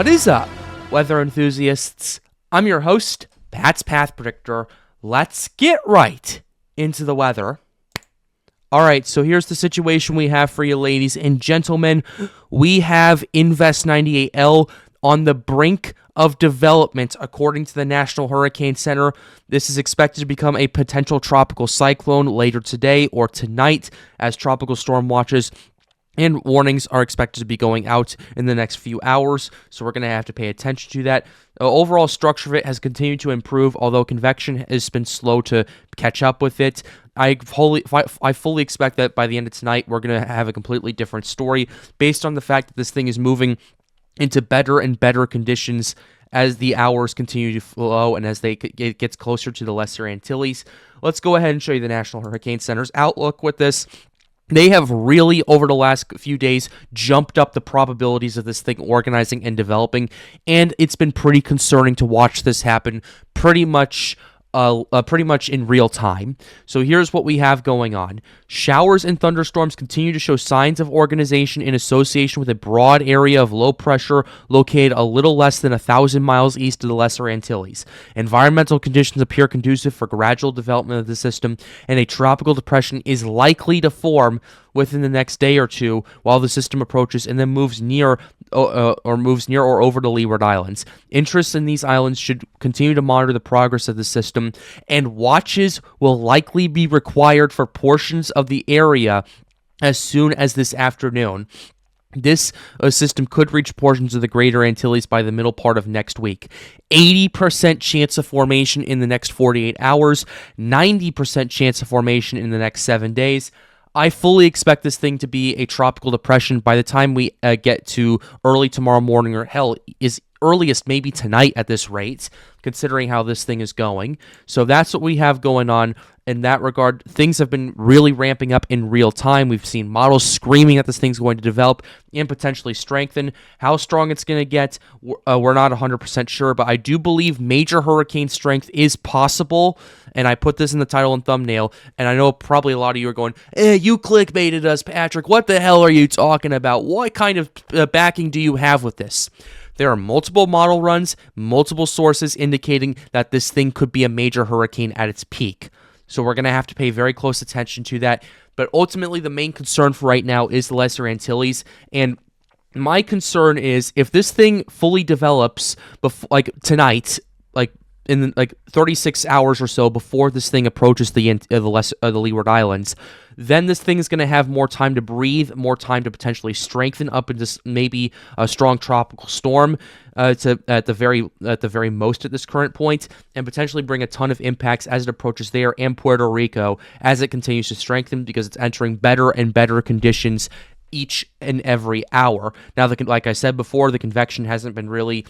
What is up, weather enthusiasts? I'm your host, Pat's Path Predictor. Let's get right into the weather. All right, so here's the situation we have for you, ladies and gentlemen. We have Invest 98L on the brink of development, according to the National Hurricane Center. This is expected to become a potential tropical cyclone later today or tonight, as tropical storm watches and warnings are expected to be going out in the next few hours, so we're going to have to pay attention to that. The overall structure of it has continued to improve, although convection has been slow to catch up with it. I fully expect that by the end of tonight, we're going to have a completely different story based on the fact that this thing is moving into better and better conditions as the hours continue to flow and as it gets closer to the Lesser Antilles. Let's go ahead and show you the National Hurricane Center's outlook with this. They have really, over the last few days, jumped up the probabilities of this thing organizing and developing, and it's been pretty concerning to watch this happen pretty much in real time. So here's what we have going on. Showers and thunderstorms continue to show signs of organization in association with a broad area of low pressure located a little less than 1,000 miles east of the Lesser Antilles. Environmental conditions appear conducive for gradual development of the system, and a tropical depression is likely to form within the next day or two while the system approaches and then moves near or over the Leeward Islands. Interests in these islands should continue to monitor the progress of the system, and watches will likely be required for portions of the area as soon as this afternoon. This system could reach portions of the Greater Antilles by the middle part of next week. 80% chance of formation in the next 48 hours, 90% chance of formation in the next 7 days. I fully expect this thing to be a tropical depression by the time we get to early tomorrow morning, or hell, is earliest maybe tonight at this rate, considering how this thing is going. So that's what we have going on in that regard. Things have been really ramping up in real time. We've seen models screaming that this thing's going to develop and potentially strengthen. How strong it's going to get, we're not 100% sure, but I do believe major hurricane strength is possible, and I put this in the title and thumbnail, and I know probably a lot of you are going, you clickbaited us, Patrick. What the hell are you talking about? What kind of backing do you have with this? There are multiple model runs, multiple sources indicating that this thing could be a major hurricane at its peak. So we're going to have to pay very close attention to that. But ultimately, the main concern for right now is the Lesser Antilles. And my concern is if this thing fully develops tonight, in 36 hours or so before this thing approaches the Leeward Islands, then this thing is going to have more time to breathe, more time to potentially strengthen up into maybe a strong tropical storm at the very most at this current point, and potentially bring a ton of impacts as it approaches there and Puerto Rico as it continues to strengthen, because it's entering better and better conditions each and every hour. Now, like I said before, the convection hasn't been really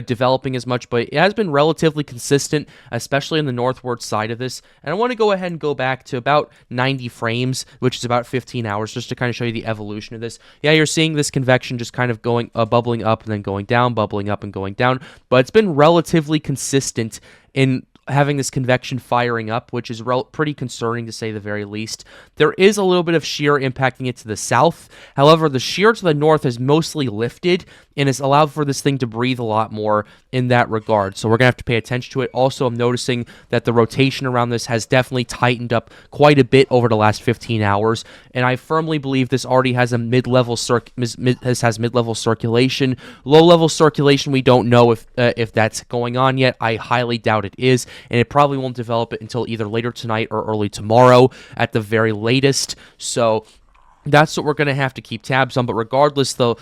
developing as much, but it has been relatively consistent, especially in the northward side of this. And I want to go ahead and go back to about 90 frames, which is about 15 hours, just to kind of show you the evolution of this. Yeah, you're seeing this convection just kind of going bubbling up and then going down, bubbling up and going down, but it's been relatively consistent in having this convection firing up, which is pretty concerning to say the very least. There is a little bit of shear impacting it to the south. However, the shear to the north has mostly lifted and has allowed for this thing to breathe a lot more in that regard. So we're going to have to pay attention to it. Also, I'm noticing that the rotation around this has definitely tightened up quite a bit over the last 15 hours, and I firmly believe this already has a mid-level mid-level circulation. Low-level circulation, we don't know if that's going on yet. I highly doubt it is, and it probably won't develop it until either later tonight or early tomorrow at the very latest. So that's what we're going to have to keep tabs on. But regardless, the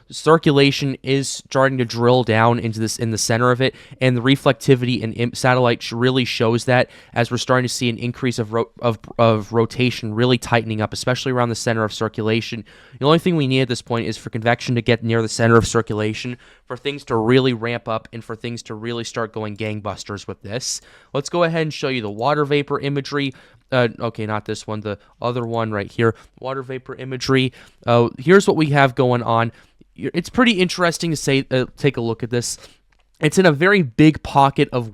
circulation is starting to drill down into this in the center of it, and the reflectivity and satellite really shows that, as we're starting to see an increase of rotation really tightening up, especially around the center of circulation. The only thing we need at this point is for convection to get near the center of circulation, for things to really ramp up, and for things to really start going gangbusters with this. Let's go ahead and show you the water vapor imagery. Okay, not this one, the other one right here, water vapor imagery. Here's what we have going on. It's pretty interesting to take a look at this. It's in a very big pocket of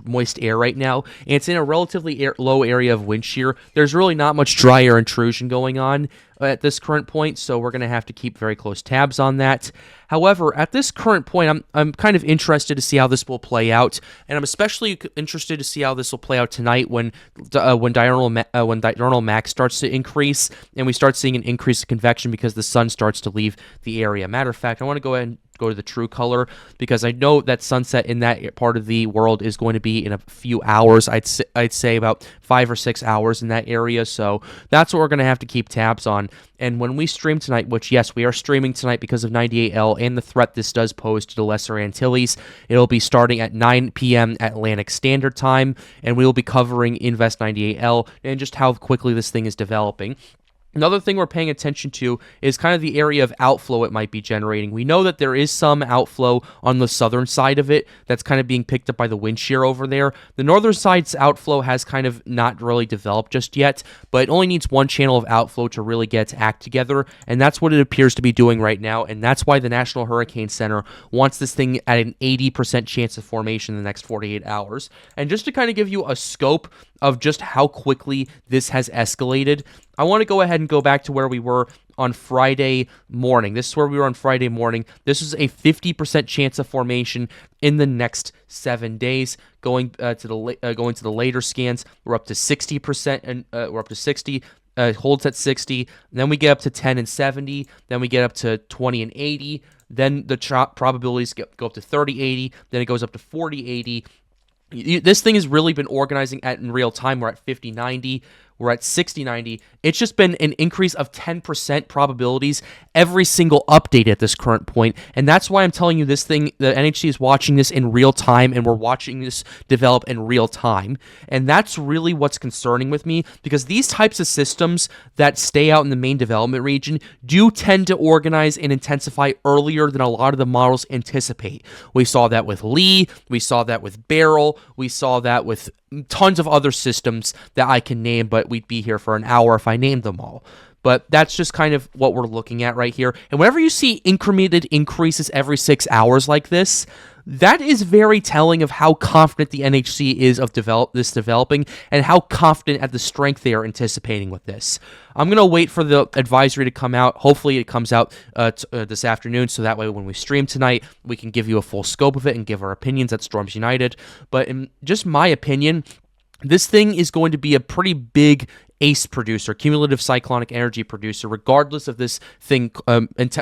moist air right now, and it's in a relatively low area of wind shear. There's really not much dry air intrusion going on. at this current point, so we're going to have to keep very close tabs on that. However, at this current point, I'm kind of interested to see how this will play out, and I'm especially interested to see how this will play out tonight when diurnal max starts to increase, and we start seeing an increase in convection because the sun starts to leave the area. Matter of fact, I want to go ahead and go to the true color because I know that sunset in that part of the world is going to be in a few hours. I'd say about 5 or 6 hours in that area, so that's what we're going to have to keep tabs on. And when we stream tonight, which yes, we are streaming tonight because of 98L and the threat this does pose to the Lesser Antilles, it'll be starting at 9 p.m. Atlantic Standard Time, and we will be covering Invest 98L and just how quickly this thing is developing. Another thing we're paying attention to is kind of the area of outflow it might be generating. We know that there is some outflow on the southern side of it that's kind of being picked up by the wind shear over there. The northern side's outflow has kind of not really developed just yet, but it only needs one channel of outflow to really get its act together, and that's what it appears to be doing right now, and that's why the National Hurricane Center wants this thing at an 80% chance of formation in the next 48 hours. And just to kind of give you a scope of just how quickly this has escalated, I want to go ahead and go back to where we were on Friday morning. This is where we were on Friday morning. This is a 50% chance of formation in the next 7 days. Going to the later scans, we're up to 60%, and we're up to 60. Holds at 60. Then we get up to 10 and 70. Then we get up to 20 and 80. Then the probabilities go up to 30-80. Then it goes up to 40-80. This thing has really been organizing in real time. We're at 50-90. We're at 60-90. It's just been an increase of 10% probabilities every single update at this current point. And that's why I'm telling you this thing, the NHC is watching this in real time, and we're watching this develop in real time. And that's really what's concerning with me, because these types of systems that stay out in the main development region do tend to organize and intensify earlier than a lot of the models anticipate. We saw that with Lee. We saw that with Beryl. We saw that with tons of other systems that I can name, but we'd be here for an hour if I named them all. But that's just kind of what we're looking at right here. And whenever you see incremented increases every 6 hours like this, that is very telling of how confident the NHC is of developing and how confident at the strength they are anticipating with this. I'm going to wait for the advisory to come out. Hopefully it comes out this afternoon, so that way when we stream tonight, we can give you a full scope of it and give our opinions at Storms United. But in just my opinion, this thing is going to be a pretty big ACE producer, cumulative cyclonic energy producer, regardless if this thing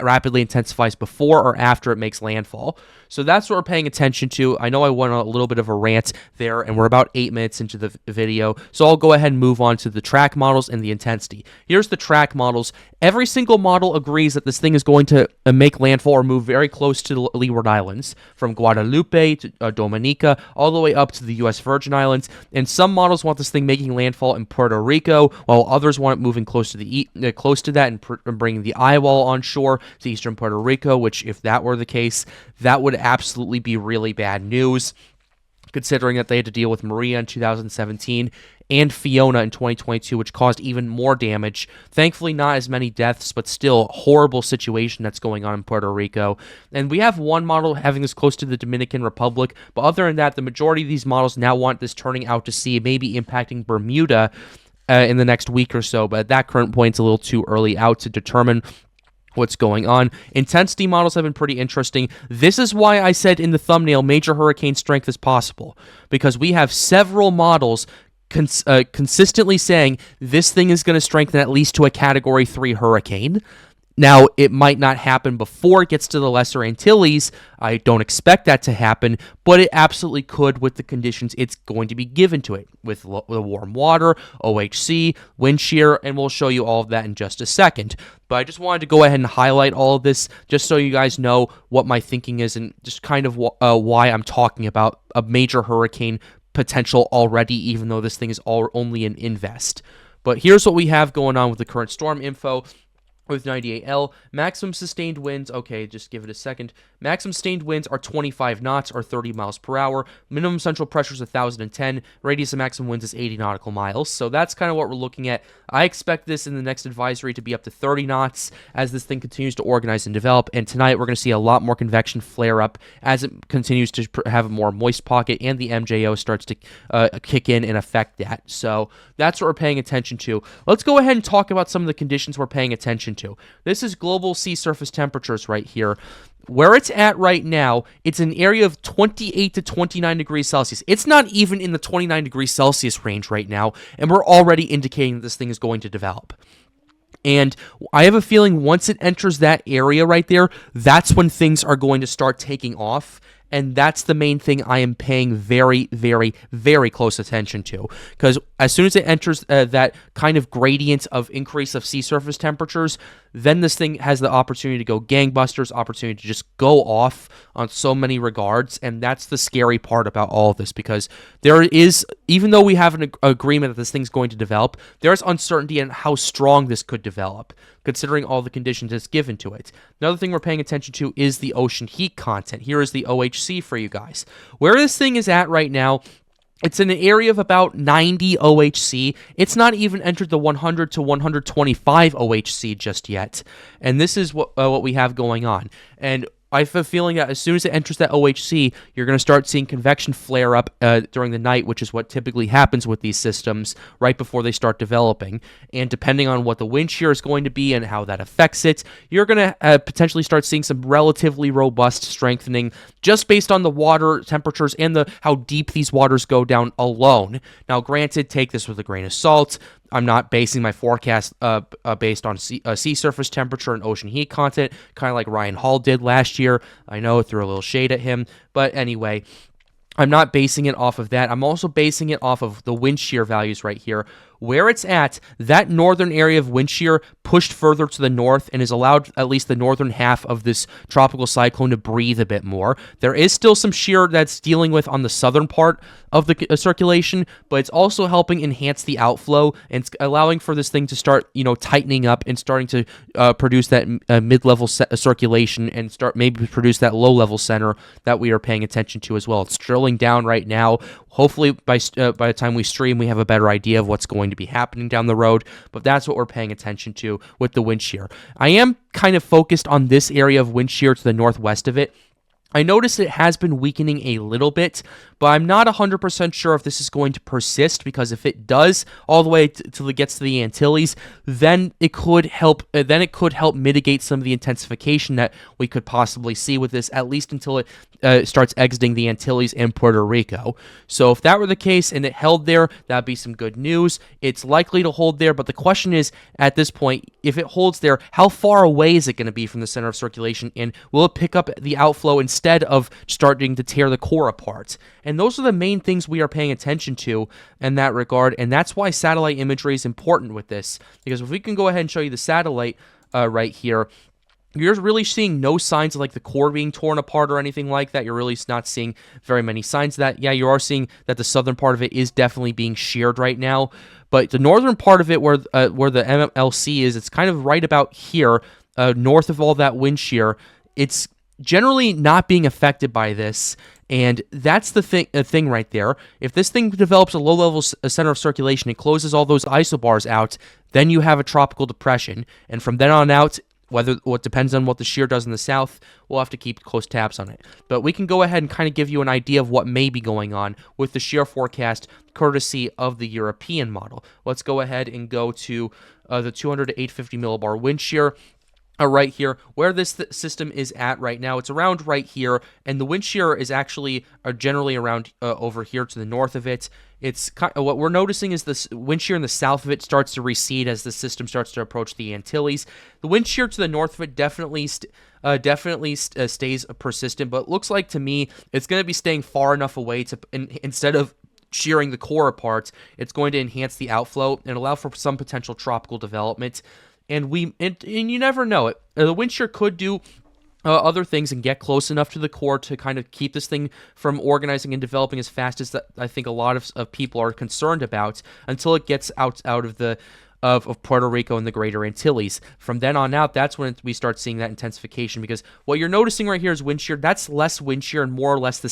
rapidly intensifies before or after it makes landfall. So that's what we're paying attention to. I know I went on a little bit of a rant there, and we're about 8 minutes into the video, so I'll go ahead and move on to the track models and the intensity. Here's the track models. Every single model agrees that this thing is going to make landfall or move very close to the Leeward Islands, from Guadalupe to Dominica, all the way up to the U.S. Virgin Islands, and some models want this thing making landfall in Puerto Rico, while others want it moving close to that and bringing the eye wall on shore to eastern Puerto Rico, which, if that were the case, that would absolutely be really bad news, considering that they had to deal with Maria in 2017 and Fiona in 2022, which caused even more damage. Thankfully, not as many deaths, but still horrible situation that's going on in Puerto Rico. And we have one model having this close to the Dominican Republic, but other than that, the majority of these models now want this turning out to sea, maybe impacting Bermuda in the next week or so, but at that current point, it's a little too early out to determine what's going on. Intensity models have been pretty interesting. This is why I said in the thumbnail, major hurricane strength is possible, because we have several models consistently saying this thing is going to strengthen at least to a Category 3 hurricane. Now, it might not happen before it gets to the Lesser Antilles. I don't expect that to happen, but it absolutely could with the conditions it's going to be given to it, with the warm water, OHC, wind shear, and we'll show you all of that in just a second. But I just wanted to go ahead and highlight all of this just so you guys know what my thinking is and just kind of why I'm talking about a major hurricane potential already, even though this thing is only an invest. But here's what we have going on with the current storm info. with 98L. Maximum sustained winds, okay, just give it a second. Maximum sustained winds are 25 knots or 30 miles per hour. Minimum central pressure is 1,010. Radius of maximum winds is 80 nautical miles. So that's kind of what we're looking at. I expect this in the next advisory to be up to 30 knots as this thing continues to organize and develop. And tonight we're going to see a lot more convection flare up as it continues to have a more moist pocket and the MJO starts to kick in and affect that. So that's what we're paying attention to. Let's go ahead and talk about some of the conditions we're paying attention to. This is global sea surface temperatures right here. Where it's at right now, it's an area of 28 to 29 degrees Celsius. It's not even in the 29 degrees Celsius range right now, and we're already indicating that this thing is going to develop. And I have a feeling once it enters that area right there, that's when things are going to start taking off. And that's the main thing I am paying very, very, very close attention to. Because as soon as it enters that kind of gradient of increase of sea surface temperatures, then this thing has the opportunity to go gangbusters, opportunity to just go off on so many regards. And that's the scary part about all of this. Because there is, even though we have an agreement that this thing's going to develop, there's uncertainty in how strong this could develop, considering all the conditions it's given to it. Another thing we're paying attention to is the ocean heat content. Here is the OHC for you guys. Where this thing is at right now, it's in an area of about 90 OHC. It's not even entered the 100 to 125 OHC just yet. And this is what we have going on. And I have a feeling that as soon as it enters that OHC, you're going to start seeing convection flare up during the night, which is what typically happens with these systems right before they start developing. And depending on what the wind shear is going to be and how that affects it, you're going to potentially start seeing some relatively robust strengthening just based on the water temperatures and how deep these waters go down alone. Now, granted, take this with a grain of salt. I'm not basing my forecast based on sea surface temperature and ocean heat content, kind of like Ryan Hall did last year. I know, threw a little shade at him. But anyway, I'm not basing it off of that. I'm also basing it off of the wind shear values right here. Where it's at, that northern area of wind shear pushed further to the north and has allowed at least the northern half of this tropical cyclone to breathe a bit more. There is still some shear that's dealing with on the southern part of the circulation, but it's also helping enhance the outflow and it's allowing for this thing to start, tightening up and starting to produce that mid-level circulation and start maybe produce that low-level center that we are paying attention to as well. It's drilling down right now. Hopefully, by the time we stream, we have a better idea of what's going to be happening down the road, but that's what we're paying attention to with the wind shear. I am kind of focused on this area of wind shear to the northwest of it. I noticed it has been weakening a little bit, but I'm not 100% sure if this is going to persist, because if it does all the way till it gets to the Antilles, then it could help mitigate some of the intensification that we could possibly see with this, at least until it starts exiting the Antilles and Puerto Rico. So if that were the case and it held there, that'd be some good news. It's likely to hold there, but the question is, at this point, if it holds there, how far away is it going to be from the center of circulation, and will it pick up the outflow instead of starting to tear the core apart? And those are the main things we are paying attention to in that regard, and that's why satellite imagery is important with this, because if we can go ahead and show you the satellite right here, you're really seeing no signs of like the core being torn apart or anything like that. You're really not seeing very many signs of that. Yeah, you are seeing that the southern part of it is definitely being sheared right now, but the northern part of it where the MLC is, it's kind of right about here, north of all that wind shear. It's generally not being affected by this, and that's the thing right there. If this thing develops a low-level center of circulation, it closes all those isobars out, then you have a tropical depression, and from then on out, what depends on what the shear does in the south, we'll have to keep close tabs on it. But we can go ahead and kind of give you an idea of what may be going on with the shear forecast, courtesy of the European model. Let's go ahead and go to the 200 to 850 millibar wind shear. Right here, where this system is at right now, it's around right here, and the wind shear is actually generally around over here to the north of it. It's what we're noticing is this wind shear in the south of it starts to recede as the system starts to approach the Antilles. The wind shear to the north of it definitely stays persistent, but it looks like to me it's going to be staying far enough away to instead of shearing the core apart, it's going to enhance the outflow and allow for some potential tropical development. And you never know it. The wind shear could do other things and get close enough to the core to kind of keep this thing from organizing and developing as fast as I think a lot of people are concerned about, until it gets out of the of Puerto Rico and the Greater Antilles. From then on out, that's when we start seeing that intensification, because what you're noticing right here is wind shear. That's less wind shear and more or less the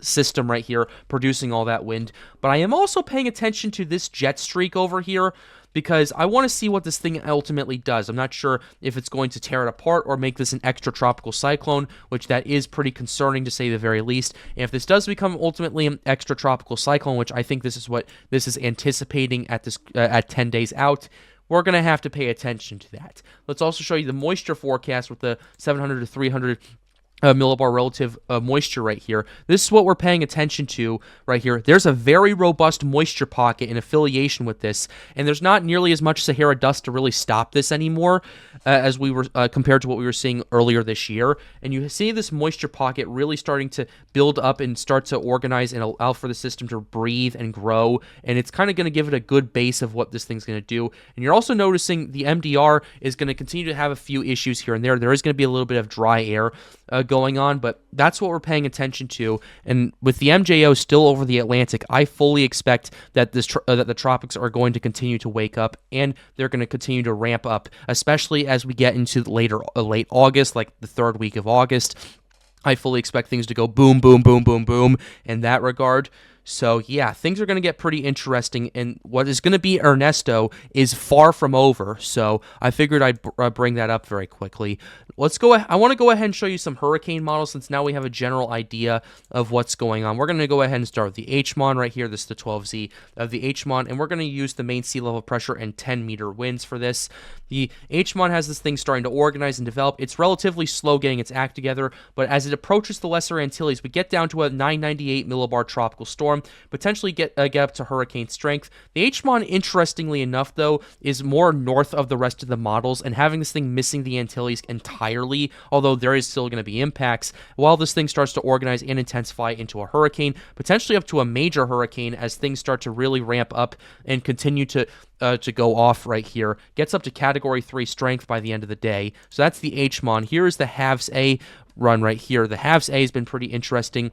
system right here producing all that wind. But I am also paying attention to this jet streak over here, because I want to see what this thing ultimately does. I'm not sure if it's going to tear it apart or make this an extratropical cyclone, which that is pretty concerning to say the very least. And if this does become ultimately an extratropical cyclone, which I think this is what this is anticipating at this at 10 days out, we're going to have to pay attention to that. Let's also show you the moisture forecast with the 700 to 300 millibar relative moisture right here. This is what we're paying attention to right here. There's a very robust moisture pocket in affiliation with this, and there's not nearly as much Sahara dust to really stop this anymore as we were compared to what we were seeing earlier this year. And you see this moisture pocket really starting to build up and start to organize and allow for the system to breathe and grow, and it's kind of going to give it a good base of what this thing's going to do. And you're also noticing the MDR is going to continue to have a few issues here and there. There is going to be a little bit of dry air going on, but that's what we're paying attention to. And with the MJO still over the Atlantic, I fully expect that that the tropics are going to continue to wake up, and they're going to continue to ramp up, especially as we get into late August, like the third week of August. I fully expect things to go boom, boom, boom, boom, boom in that regard. So, yeah, things are going to get pretty interesting, and what is going to be Ernesto is far from over, so I figured I'd bring that up very quickly. I want to go ahead and show you some hurricane models, since now we have a general idea of what's going on. We're going to go ahead and start with the HMON right here. This is the 12Z of the HMON, and we're going to use the main sea level pressure and 10-meter winds for this. The HMON has this thing starting to organize and develop. It's relatively slow getting its act together, but as it approaches the Lesser Antilles, we get down to a 998 millibar tropical storm, potentially get up to hurricane strength. The HMON, interestingly enough, though, is more north of the rest of the models, and having this thing missing the Antilles entirely, although there is still going to be impacts, while this thing starts to organize and intensify into a hurricane, potentially up to a major hurricane as things start to really ramp up and continue to go off right here. Gets up to Category 3 strength by the end of the day. So that's the HMON. Here is the HAVS A run right here. The HAVS A has been pretty interesting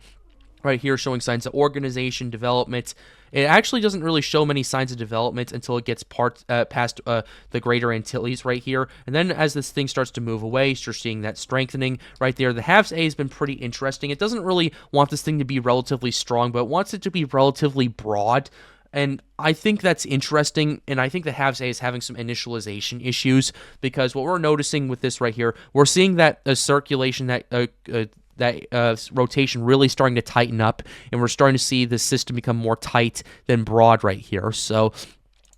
right here, showing signs of organization, development. It actually doesn't really show many signs of development until it gets past the Greater Antilles right here. And then as this thing starts to move away, you're seeing that strengthening right there. The HAVS A has been pretty interesting. It doesn't really want this thing to be relatively strong, but it wants it to be relatively broad. And I think that's interesting, and I think the HAVS A is having some initialization issues, because what we're noticing with this right here, we're seeing that circulation, that rotation really starting to tighten up, and we're starting to see the system become more tight than broad right here. So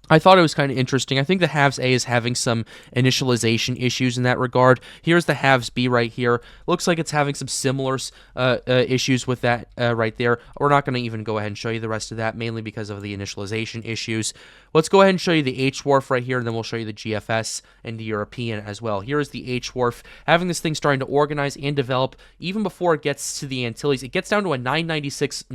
I thought it was kind of interesting. I think the HAVS A is having some initialization issues in that regard. Here's the HAVS B right here. Looks like it's having some similar issues with that right there. We're not going to even go ahead and show you the rest of that, mainly because of the initialization issues. Let's go ahead and show you the HWRF right here, and then we'll show you the GFS and the European as well. Here is the HWRF, having this thing starting to organize and develop even before it gets to the Antilles. It gets down to a 995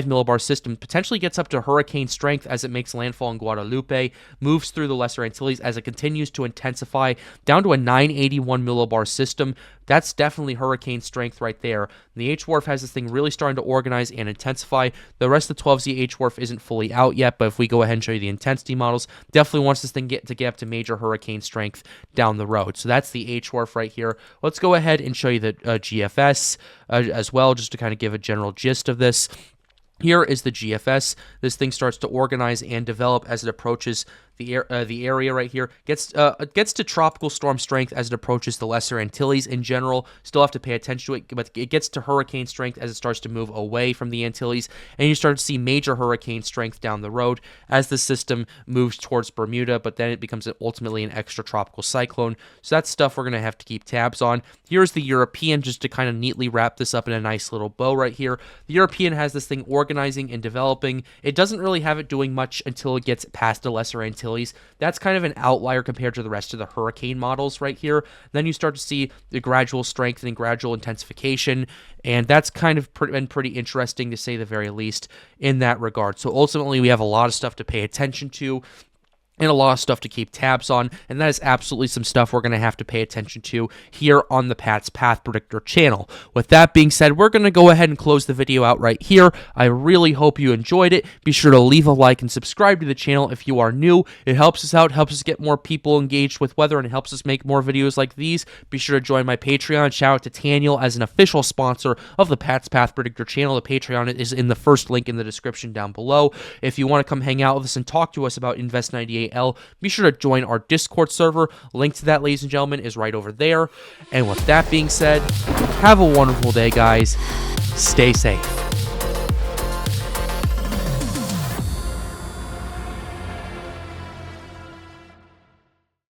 millibar system, potentially gets up to hurricane strength as it makes landfall in Guadalupe, moves through the Lesser Antilles as it continues to intensify down to a 981 millibar system. That's definitely hurricane strength right there. The HWRF has this thing really starting to organize and intensify. The rest of the 12Z HWRF isn't fully out yet, but if we go ahead and show you the intensity models, definitely wants this thing to get up to major hurricane strength down the road. So that's the HWRF right here. Let's go ahead and show you the GFS as well, just to kind of give a general gist of this. Here is the GFS. This thing starts to organize and develop as it approaches the area right here. Gets to tropical storm strength as it approaches the Lesser Antilles in general. Still have to pay attention to it, but it gets to hurricane strength as it starts to move away from the Antilles, and you start to see major hurricane strength down the road as the system moves towards Bermuda, but then it becomes ultimately an extratropical cyclone. So that's stuff we're going to have to keep tabs on. Here's the European, just to kind of neatly wrap this up in a nice little bow right here. The European has this thing organizing and developing. It doesn't really have it doing much until it gets past the Lesser Antilles. That's kind of an outlier compared to the rest of the hurricane models right here. Then you start to see the gradual strengthening, gradual intensification, and that's kind of been pretty interesting, to say the very least, in that regard. So ultimately, we have a lot of stuff to pay attention to. and a lot of stuff to keep tabs on, and that is absolutely some stuff we're going to have to pay attention to here on the Pat's Path Predictor channel. With that being said, we're going to go ahead and close the video out right here. I really hope you enjoyed it. Be sure to leave a like and subscribe to the channel if you are new. It helps us out, helps us get more people engaged with weather, and it helps us make more videos like these. Be sure to join my Patreon. Shout out to Taniel as an official sponsor of the Pat's Path Predictor channel. The Patreon is in the first link in the description down below. If you want to come hang out with us and talk to us about Invest 98L, be sure to join our Discord server. Link to that, ladies and gentlemen, is right over there. And with that being said, have a wonderful day, guys. Stay safe.